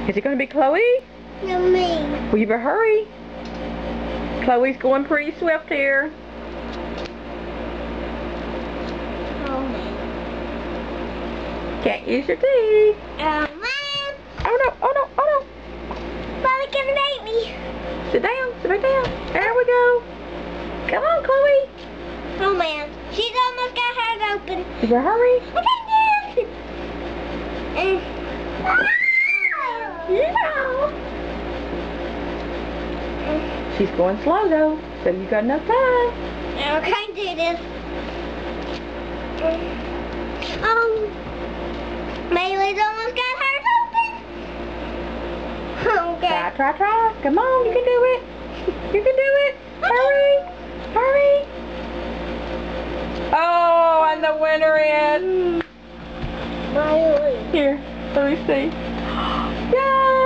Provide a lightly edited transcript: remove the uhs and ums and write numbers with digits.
Is it going to be Chloe? No, me. Well, you better hurry. Chloe's going pretty swift here. Oh, man. Can't use your teeth. Man. Oh no, oh no, oh no. Mommy gonna make me. Sit down, sit back down. There we go. Come on, Chloe. Oh, man. She's almost got hers open. You better hurry. Okay, Yeah. She's going slow though, so you got enough time. I can't do this. Oh, Maylee's almost got hers open. Okay. Try. Come on, you can do it. You can do it. Hurry, hurry. Oh, and the winner is Maylee. here. Let me see. Yay!